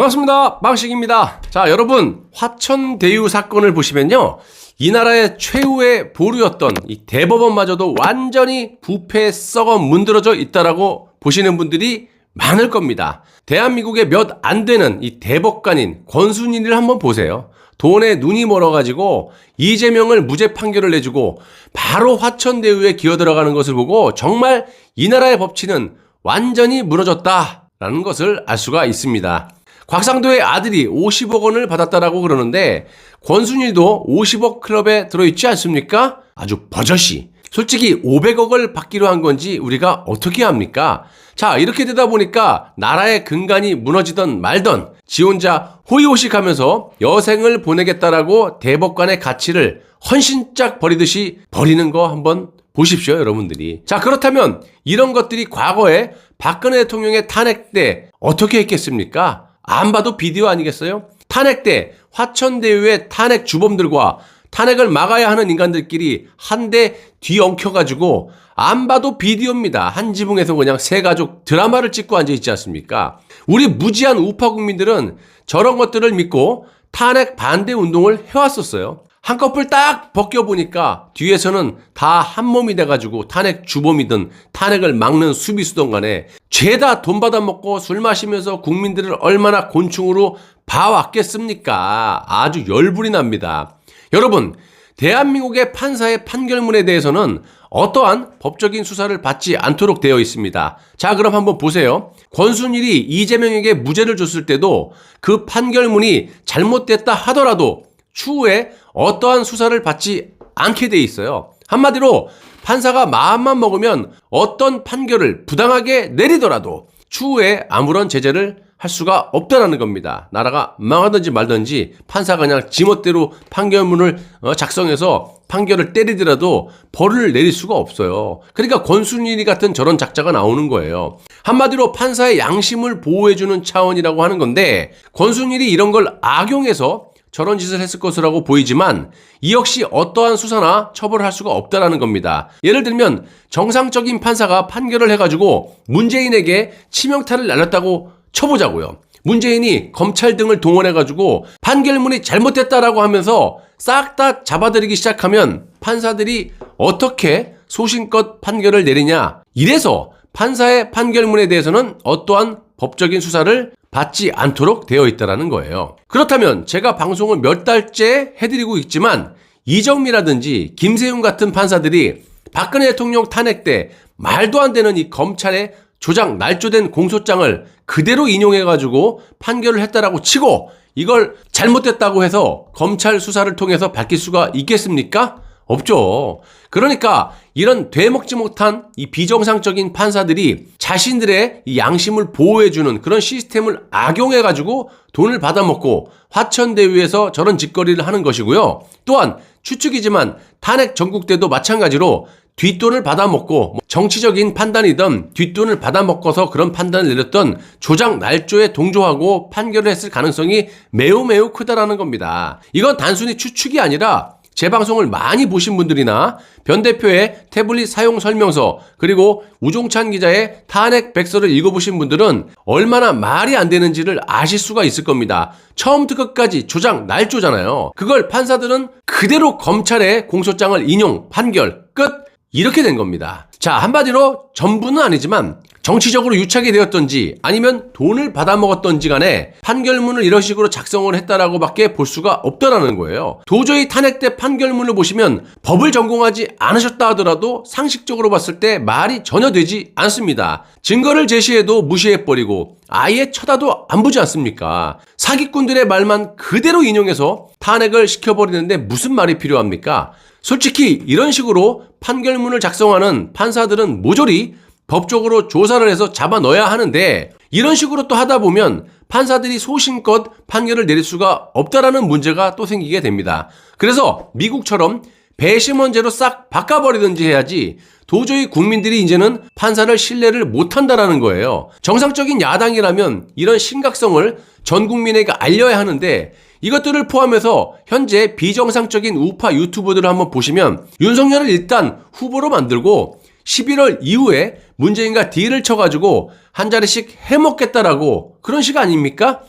반갑습니다. 빵식입니다. 자, 여러분, 화천대유 사건을 보시면요, 이 나라의 최후의 보루였던 이 대법원마저도 완전히 부패에 썩어 문드러져 있다라고 보시는 분들이 많을 겁니다. 대한민국의 몇 안 되는 이 대법관인 권순일을 한번 보세요. 돈에 눈이 멀어가지고 이재명을 무죄 판결을 내주고 바로 화천대유에 기어들어가는 것을 보고 정말 이 나라의 법치는 완전히 무너졌다라는 것을 알 수가 있습니다. 곽상도의 아들이 50억 원을 받았다라고 그러는데 권순일도 50억 클럽에 들어있지 않습니까? 아주 버젓이. 솔직히 500억을 받기로 한 건지 우리가 어떻게 합니까? 자, 이렇게 되다 보니까 나라의 근간이 무너지던 말던 지 혼자 호의호식하면서 여생을 보내겠다라고 대법관의 가치를 헌신짝 버리듯이 버리는 거 한번 보십시오, 여러분들이. 자, 그렇다면 이런 것들이 과거에 박근혜 대통령의 탄핵 때 어떻게 했겠습니까? 안 봐도 비디오 아니겠어요? 탄핵 때 화천대유의 탄핵 주범들과 탄핵을 막아야 하는 인간들끼리 한 대 뒤엉켜가지고 안 봐도 비디오입니다. 한 지붕에서 그냥 세 가족 드라마를 찍고 앉아있지 않습니까? 우리 무지한 우파 국민들은 저런 것들을 믿고 탄핵 반대 운동을 해왔었어요. 한꺼풀 딱 벗겨보니까 뒤에서는 다 한몸이 돼가지고 탄핵 주범이든 탄핵을 막는 수비수든 간에 죄다 돈 받아먹고 술 마시면서 국민들을 얼마나 곤충으로 봐왔겠습니까? 아주 열불이 납니다. 여러분, 대한민국의 판사의 판결문에 대해서는 어떠한 법적인 수사를 받지 않도록 되어 있습니다. 자, 그럼 한번 보세요. 권순일이 이재명에게 무죄를 줬을 때도 그 판결문이 잘못됐다 하더라도 추후에 어떠한 수사를 받지 않게 돼 있어요. 한마디로 판사가 마음만 먹으면 어떤 판결을 부당하게 내리더라도 추후에 아무런 제재를 할 수가 없다라는 겁니다. 나라가 망하든지 말든지 판사가 그냥 지멋대로 판결문을 작성해서 판결을 때리더라도 벌을 내릴 수가 없어요. 그러니까 권순일이 같은 저런 작자가 나오는 거예요. 한마디로 판사의 양심을 보호해주는 차원이라고 하는 건데 권순일이 이런 걸 악용해서 저런 짓을 했을 것이라고 보이지만 이 역시 어떠한 수사나 처벌을 할 수가 없다라는 겁니다. 예를 들면 정상적인 판사가 판결을 해가지고 문재인에게 치명타를 날렸다고 쳐보자고요. 문재인이 검찰 등을 동원해가지고 판결문이 잘못됐다라고 하면서 싹 다 잡아들이기 시작하면 판사들이 어떻게 소신껏 판결을 내리냐. 이래서 판사의 판결문에 대해서는 어떠한 법적인 수사를 받지 않도록 되어 있다는 거예요. 그렇다면 제가 방송을 몇 달째 해드리고 있지만 이정미라든지 김세윤 같은 판사들이 박근혜 대통령 탄핵 때 말도 안 되는 이 검찰의 조작 날조된 공소장을 그대로 인용해가지고 판결을 했다라고 치고 이걸 잘못됐다고 해서 검찰 수사를 통해서 밝힐 수가 있겠습니까? 없죠. 그러니까 이런 되먹지 못한 이 비정상적인 판사들이 자신들의 이 양심을 보호해주는 그런 시스템을 악용해가지고 돈을 받아먹고 화천대유에서 저런 짓거리를 하는 것이고요. 또한 추측이지만 탄핵 전국 때도 마찬가지로 뒷돈을 받아먹고 정치적인 판단이든 뒷돈을 받아먹어서 그런 판단을 내렸던 조작 날조에 동조하고 판결을 했을 가능성이 매우 크다라는 겁니다. 이건 단순히 추측이 아니라 제 방송을 많이 보신 분들이나 변 대표의 태블릿 사용 설명서 그리고 우종찬 기자의 탄핵 백서를 읽어보신 분들은 얼마나 말이 안 되는지를 아실 수가 있을 겁니다. 처음부터 끝까지 조작 날조잖아요. 그걸 판사들은 그대로 검찰의 공소장을 인용, 판결, 끝! 이렇게 된 겁니다. 자, 한마디로 전부는 아니지만 정치적으로 유착이 되었던지 아니면 돈을 받아먹었던지 간에 판결문을 이런 식으로 작성을 했다라고 밖에 볼 수가 없다라는 거예요. 도저히 탄핵 때 판결문을 보시면 법을 전공하지 않으셨다 하더라도 상식적으로 봤을 때 말이 전혀 되지 않습니다. 증거를 제시해도 무시해버리고 아예 쳐다도 안 보지 않습니까? 사기꾼들의 말만 그대로 인용해서 탄핵을 시켜버리는데 무슨 말이 필요합니까? 솔직히 이런 식으로 판결문을 작성하는 판사들은 모조리 법적으로 조사를 해서 잡아 넣어야 하는데 이런 식으로 또 하다 보면 판사들이 소신껏 판결을 내릴 수가 없다라는 문제가 또 생기게 됩니다. 그래서 미국처럼 배심원제로 싹 바꿔버리든지 해야지 도저히 국민들이 이제는 판사를 신뢰를 못한다라는 거예요. 정상적인 야당이라면 이런 심각성을 전 국민에게 알려야 하는데 이것들을 포함해서 현재 비정상적인 우파 유튜버들을 한번 보시면 윤석열을 일단 후보로 만들고 11월 이후에 문재인과 딜을 쳐가지고 한 자리씩 해먹겠다라고 그런 식 아닙니까?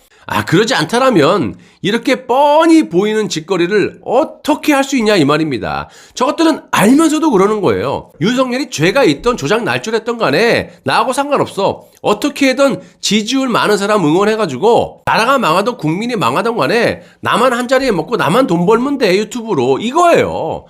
그러지 않다라면 이렇게 뻔히 보이는 짓거리를 어떻게 할 수 있냐 이 말입니다. 저것들은 알면서도 그러는 거예요. 윤석열이 죄가 있던 조작 날조했던 간에 나하고 상관없어. 어떻게든 지지율 많은 사람 응원해가지고 나라가 망하던 국민이 망하던 간에 나만 한 자리에 먹고 나만 돈 벌면 돼 유튜브로 이거예요.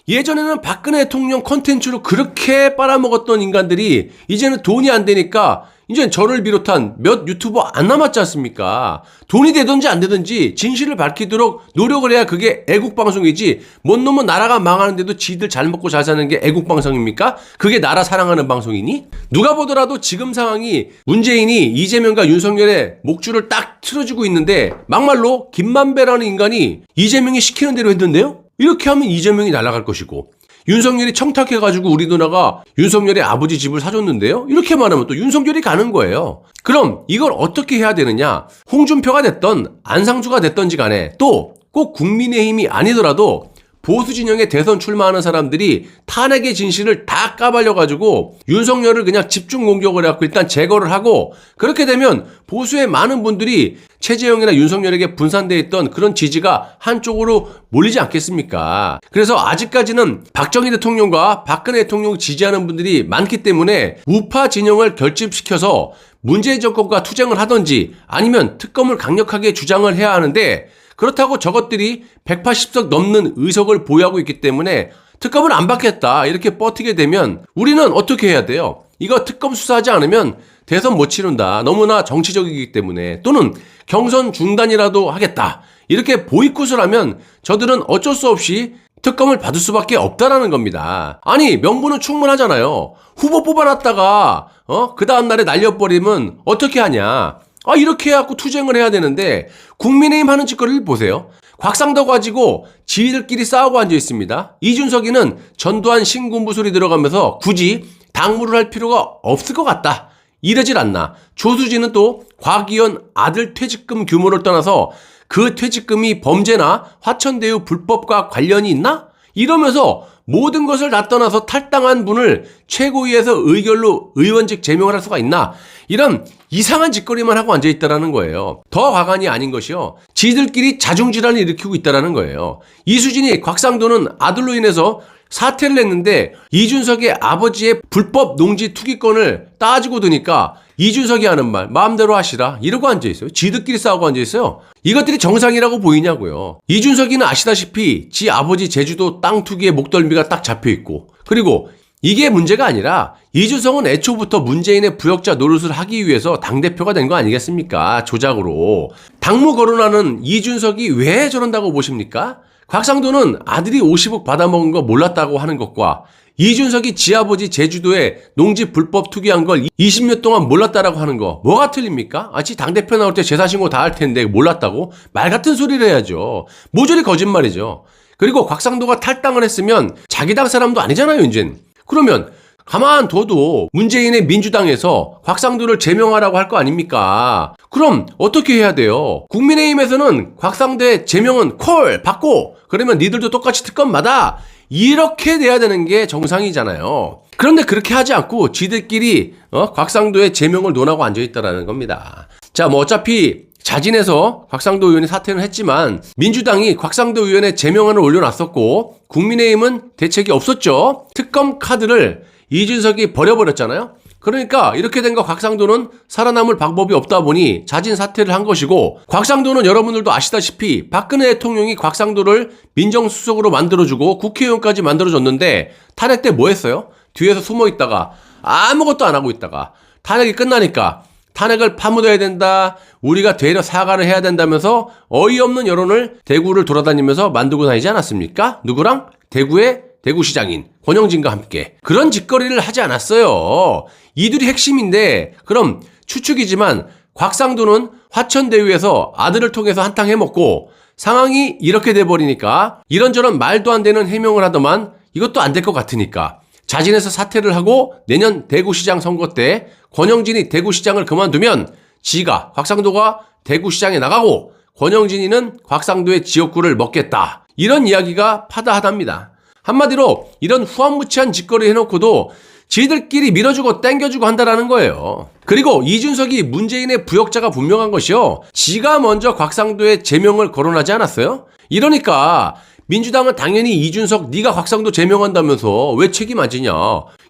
예전에는 박근혜 대통령 컨텐츠로 그렇게 빨아먹었던 인간들이 이제는 돈이 안 되니까 이제 저를 비롯한 몇 유튜버 안 남았지 않습니까? 돈이 되든지 안 되든지 진실을 밝히도록 노력을 해야 그게 애국방송이지 뭔 놈은 나라가 망하는데도 지들 잘 먹고 잘 사는 게 애국방송입니까? 그게 나라 사랑하는 방송이니? 누가 보더라도 지금 상황이 문재인이 이재명과 윤석열의 목줄을 딱 틀어주고 있는데 막말로 김만배라는 인간이 이재명이 시키는 대로 했는데요? 이렇게 하면 이재명이 날아갈 것이고 윤석열이 청탁해가지고 우리 누나가 윤석열의 아버지 집을 사줬는데요. 이렇게 말하면 또 윤석열이 가는 거예요. 그럼 이걸 어떻게 해야 되느냐. 홍준표가 됐던 안상수가 됐던지 간에 또 꼭 국민의힘이 아니더라도 보수 진영에 대선 출마하는 사람들이 탄핵의 진실을 다 까발려가지고 윤석열을 그냥 집중 공격을 해갖고 일단 제거를 하고 그렇게 되면 보수의 많은 분들이 최재형이나 윤석열에게 분산되어 있던 그런 지지가 한쪽으로 몰리지 않겠습니까? 그래서 아직까지는 박정희 대통령과 박근혜 대통령 지지하는 분들이 많기 때문에 우파 진영을 결집시켜서 문재인 정권과 투쟁을 하든지 아니면 특검을 강력하게 주장을 해야 하는데 그렇다고 저것들이 180석 넘는 의석을 보유하고 있기 때문에 특검을 안 받겠다 이렇게 버티게 되면 우리는 어떻게 해야 돼요? 이거 특검 수사하지 않으면 대선 못 치른다. 너무나 정치적이기 때문에 또는 경선 중단이라도 하겠다. 이렇게 보이콧을 하면 저들은 어쩔 수 없이 특검을 받을 수밖에 없다라는 겁니다. 아니 명분은 충분하잖아요. 후보 뽑아놨다가 그 다음날에 날려버리면 어떻게 하냐. 이렇게 해갖고 투쟁을 해야 되는데 국민의힘 하는 짓거리를 보세요. 곽상도 가지고 지휘들끼리 싸우고 앉아 있습니다. 이준석이는 전두환 신군부 소리 들어가면서 굳이 당무를 할 필요가 없을 것 같다. 이러질 않나. 조수진은 또 곽의원 아들 퇴직금 규모를 떠나서 그 퇴직금이 범죄나 화천대유 불법과 관련이 있나? 이러면서 모든 것을 다 떠나서 탈당한 분을 최고위에서 의결로 의원직 제명을 할 수가 있나? 이런 이상한 짓거리만 하고 앉아있다라는 거예요. 더 과간이 아닌 것이요. 지들끼리 자중질환을 일으키고 있다라는 거예요. 이수진이 곽상도는 아들로 인해서 사퇴를 했는데 이준석의 아버지의 불법 농지 투기권을 따지고 드니까 이준석이 하는 말 마음대로 하시라 이러고 앉아있어요. 지들끼리 싸우고 앉아있어요. 이것들이 정상이라고 보이냐고요. 이준석이는 아시다시피 지 아버지 제주도 땅 투기에 목덜미가 딱 잡혀있고 그리고 이게 문제가 아니라 이준석은 애초부터 문재인의 부역자 노릇을 하기 위해서 당대표가 된 거 아니겠습니까? 조작으로. 당무 거론하는 이준석이 왜 저런다고 보십니까? 곽상도는 아들이 50억 받아먹은 거 몰랐다고 하는 것과 이준석이 지아버지 제주도에 농지 불법 투기한 걸 20년 동안 몰랐다라고 하는 거 뭐가 틀립니까? 지 당대표 나올 때 재산신고 다 할 텐데 몰랐다고? 말 같은 소리를 해야죠. 모조리 거짓말이죠. 그리고 곽상도가 탈당을 했으면 자기 당 사람도 아니잖아요 이젠. 그러면 가만 둬도 문재인의 민주당에서 곽상도를 제명하라고 할 거 아닙니까? 그럼 어떻게 해야 돼요? 국민의힘에서는 곽상도의 제명은 콜 받고 그러면 니들도 똑같이 특검 받아 이렇게 돼야 되는 게 정상이잖아요. 그런데 그렇게 하지 않고 지들끼리 곽상도의 제명을 논하고 앉아있다라는 겁니다. 자, 어차피 자진해서 곽상도 의원이 사퇴는 했지만 민주당이 곽상도 의원의 제명안을 올려놨었고 국민의힘은 대책이 없었죠. 특검 카드를 이준석이 버려버렸잖아요. 그러니까 이렇게 된 거 곽상도는 살아남을 방법이 없다 보니 자진 사퇴를 한 것이고 곽상도는 여러분들도 아시다시피 박근혜 대통령이 곽상도를 민정수석으로 만들어주고 국회의원까지 만들어줬는데 탄핵 때 뭐 했어요? 뒤에서 숨어있다가 아무것도 안 하고 있다가 탄핵이 끝나니까 탄핵을 파묻어야 된다. 우리가 되려 사과를 해야 된다면서 어이없는 여론을 대구를 돌아다니면서 만들고 다니지 않았습니까? 누구랑? 대구의 대구시장인 권영진과 함께. 그런 짓거리를 하지 않았어요. 이들이 핵심인데 그럼 추측이지만 곽상도는 화천대유에서 아들을 통해서 한탕 해먹고 상황이 이렇게 돼버리니까 이런저런 말도 안 되는 해명을 하더만 이것도 안 될 것 같으니까 자진해서 사퇴를 하고 내년 대구시장 선거 때 권영진이 대구시장을 그만두면 지가 곽상도가 대구시장에 나가고 권영진이는 곽상도의 지역구를 먹겠다. 이런 이야기가 파다하답니다. 한마디로 이런 후한무치한 짓거리 해놓고도 지들끼리 밀어주고 땡겨주고 한다라는 거예요. 그리고 이준석이 문재인의 부역자가 분명한 것이요. 지가 먼저 곽상도의 제명을 거론하지 않았어요? 이러니까 민주당은 당연히 이준석 네가 곽상도 제명한다면서 왜 책임 안 지냐.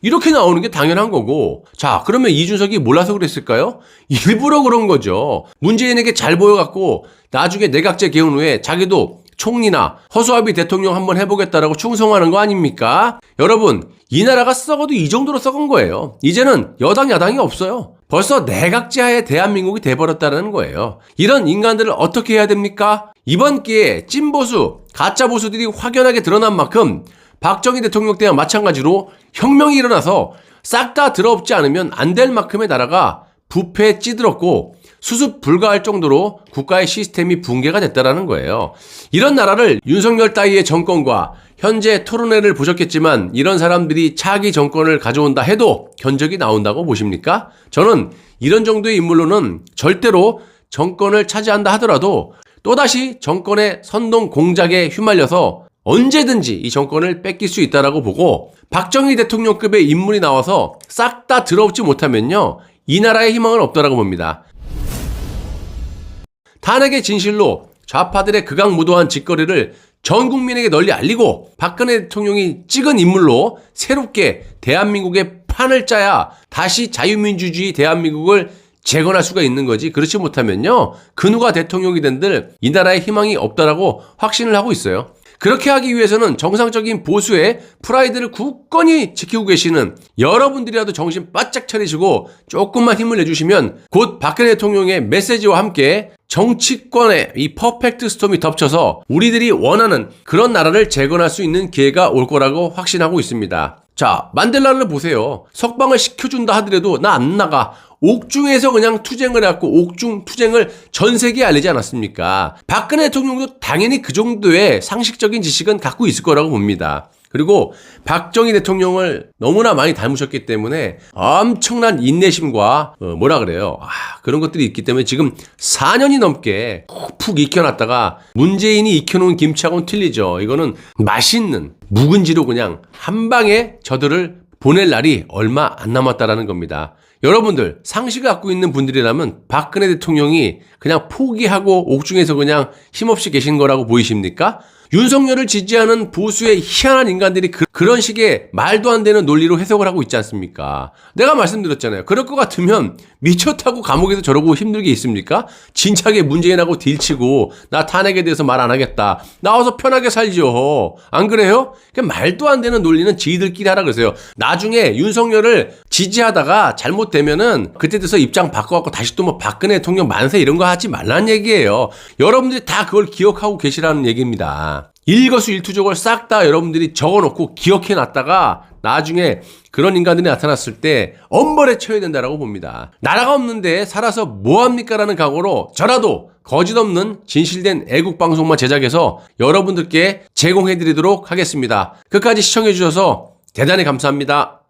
이렇게 나오는 게 당연한 거고. 자, 그러면 이준석이 몰라서 그랬을까요? 일부러 그런 거죠. 문재인에게 잘 보여갖고 나중에 내각제 개헌 후에 자기도 총리나 허수아비 대통령 한번 해보겠다라고 충성하는 거 아닙니까? 여러분, 이 나라가 썩어도 이 정도로 썩은 거예요. 이제는 여당 야당이 없어요. 벌써 내각제하에 대한민국이 돼버렸다는 거예요. 이런 인간들을 어떻게 해야 됩니까? 이번 기회에 찐보수, 가짜보수들이 확연하게 드러난 만큼 박정희 대통령 때와 마찬가지로 혁명이 일어나서 싹 다 들어엎지 않으면 안 될 만큼의 나라가 부패에 찌들었고 수습 불가할 정도로 국가의 시스템이 붕괴가 됐다라는 거예요. 이런 나라를 윤석열 따위의 정권과 현재 토론회를 보셨겠지만 이런 사람들이 차기 정권을 가져온다 해도 견적이 나온다고 보십니까? 저는 이런 정도의 인물로는 절대로 정권을 차지한다 하더라도 또다시 정권의 선동 공작에 휘말려서 언제든지 이 정권을 뺏길 수 있다라고 보고 박정희 대통령급의 인물이 나와서 싹 다 들어오지 못하면요. 이 나라의 희망은 없다라고 봅니다. 탄핵의 진실로 좌파들의 극악무도한 짓거리를 전 국민에게 널리 알리고 박근혜 대통령이 찍은 인물로 새롭게 대한민국의 판을 짜야 다시 자유민주주의 대한민국을 재건할 수가 있는 거지. 그렇지 못하면요. 그 누가 대통령이 된들 이 나라에 희망이 없다라고 확신을 하고 있어요. 그렇게 하기 위해서는 정상적인 보수의 프라이드를 굳건히 지키고 계시는 여러분들이라도 정신 바짝 차리시고 조금만 힘을 내주시면 곧 박근혜 대통령의 메시지와 함께 정치권의 이 퍼펙트 스톰이 덮쳐서 우리들이 원하는 그런 나라를 재건할 수 있는 기회가 올 거라고 확신하고 있습니다. 자, 만델라를 보세요. 석방을 시켜준다 하더라도 나 안 나가. 옥중에서 그냥 투쟁을 해갖고 옥중 투쟁을 전 세계에 알리지 않았습니까? 박근혜 대통령도 당연히 그 정도의 상식적인 지식은 갖고 있을 거라고 봅니다. 그리고 박정희 대통령을 너무나 많이 닮으셨기 때문에 엄청난 인내심과 그런 것들이 있기 때문에 지금 4년이 넘게 푹 익혀놨다가 문재인이 익혀놓은 김치하고는 틀리죠. 이거는 맛있는 묵은지로 그냥 한 방에 저들을 보낼 날이 얼마 안 남았다라는 겁니다. 여러분들 상식을 갖고 있는 분들이라면 박근혜 대통령이 그냥 포기하고 옥중에서 그냥 힘없이 계신 거라고 보이십니까? 윤석열을 지지하는 보수의 희한한 인간들이 그런 식의 말도 안 되는 논리로 해석을 하고 있지 않습니까? 내가 말씀드렸잖아요. 그럴 것 같으면 미쳤다고 감옥에서 저러고 힘들게 있습니까? 진작에 문재인하고 딜치고 나 탄핵에 대해서 말 안 하겠다. 나와서 편하게 살죠. 안 그래요? 말도 안 되는 논리는 지들끼리 하라 그러세요. 나중에 윤석열을 지지하다가 잘못되면은 그때 돼서 입장 바꿔갖고 다시 또 뭐 박근혜 대통령 만세 이런 거 하지 말라는 얘기예요. 여러분들이 다 그걸 기억하고 계시라는 얘기입니다. 일거수일투족을 싹 다 여러분들이 적어놓고 기억해놨다가 나중에 그런 인간들이 나타났을 때 엄벌에 처해야 된다라고 봅니다. 나라가 없는데 살아서 뭐합니까? 라는 각오로 저라도 거짓없는 진실된 애국방송만 제작해서 여러분들께 제공해드리도록 하겠습니다. 끝까지 시청해주셔서 대단히 감사합니다.